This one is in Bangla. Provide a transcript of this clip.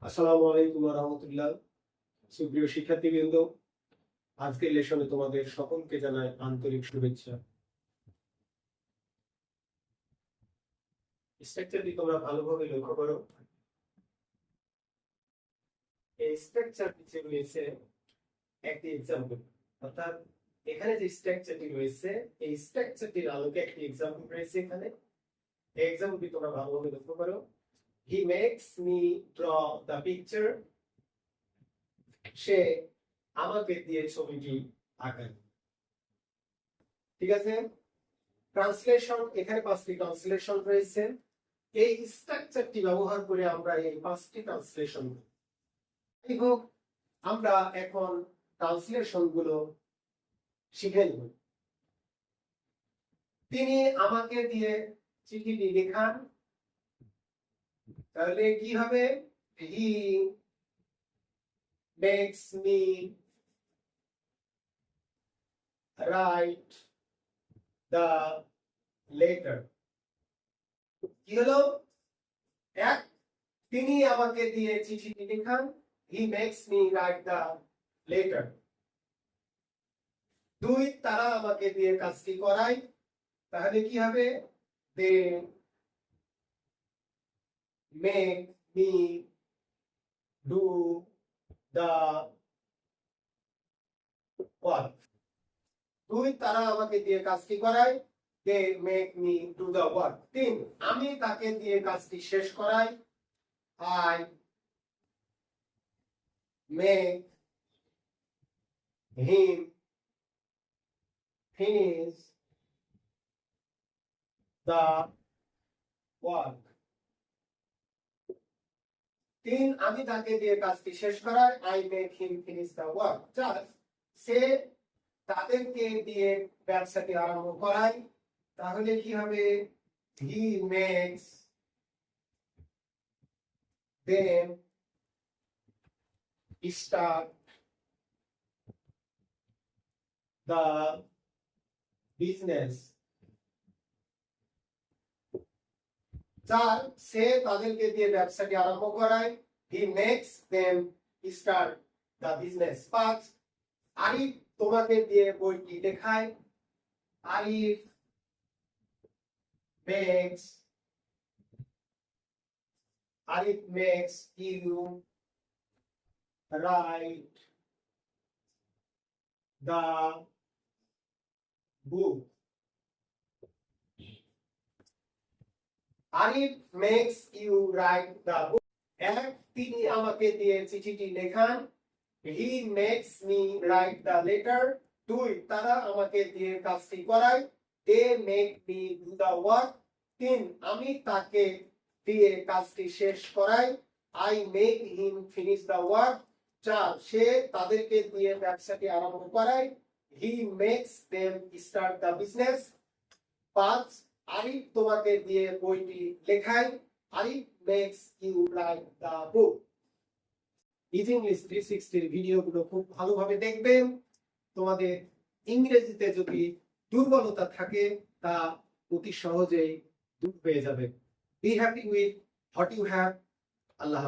আসসালামু আলাইকুম ওয়া রাহমাতুল্লাহ। সুপ্রিয় শিক্ষার্থীবৃন্দ, আজকের লেসনে তোমাদের সকলকে জানাই আন্তরিক শুভেচ্ছা। স্ট্রাকচারটি তোমরা ভালোভাবে লক্ষ্য করো। এই স্ট্রাকচার নিচে রয়েছে একটি এক্সাম্পল, অর্থাৎ এখানে যে স্ট্রাকচারটি রয়েছে এই স্ট্রাকচারটির আলোকে একটি এক্সাম্পল রয়েছে। এখানে এই এক্সাম্পলটি তোমরা ভালোভাবে লক্ষ্য করো। He makes me draw the picture. সে আমাকে দিয়ে ছবিটি আঁকায়। ঠিক আছে, ট্রান্সলেশন, এখানে 5টি ট্রান্সলেশন রয়েছে। এই স্ট্রাকচারটি ব্যবহার করে আমরা এই 5টি ট্রান্সলেশন যাই হোক, আমরা এখন ট্রান্সলেশন গুলো শিখে নিব। তিনি আমাকে দিয়ে চিঠিটি লেখান, তাহলে কি হবে? He makes me write the letter. কি হলো? এক, তিনি আমাকে দিয়ে চিঠিটি লেখান। He makes me write the letter. 2, তারা আমাকে দিয়ে কাজটি করায়, তাহলে কি হবে? They make me do the work. 2, তারা আমাকে দিয়ে কাজটি করায়, they make me do the work. 3, আমি তাকে দিয়ে কাজটি শেষ করাই, I make him finish the work. 3, আমি তাকে দিয়ে কাজটি শেষ করাই, I make him finish the work. 4, সে তাদেরকে দিয়ে ব্যবসাটি আরম্ভ করায়, তাহলে কি হবে? He makes them start the business. 4, সে তাদেরকে দিয়ে ব্যবসাটি আরম্ভ করায়, he makes them start the business. 5, Arif তোমাকে দিয়ে বইটি লেখায়, Arif makes you write the book. Arif makes you write the book. 1, তিনি আমাকে দিয়ে চিঠিটি লেখান, he makes me write the letter. 2, তারা আমাকে দিয়ে কাজটি করায়, they make me do the work. 3, আমি তাকে দিয়ে কাজটি শেষ করাই, I make him finish the work. 4, সে তাদেরকে দিয়ে ব্যবসাটি আরম্ভ করায়, he makes them start the business. 5, Arif তোমাকে দিয়ে বইটি লেখায়, Arif makes you write the book. Easy English 360 এর ভিডিওগুলো খুব ভালোভাবে দেখবেন। তোমাদের ইংরেজিতে যদি দুর্বলতা থাকে তা অতি সহজেই দূর হয়ে যাবে। Be happy with what you have. Allah.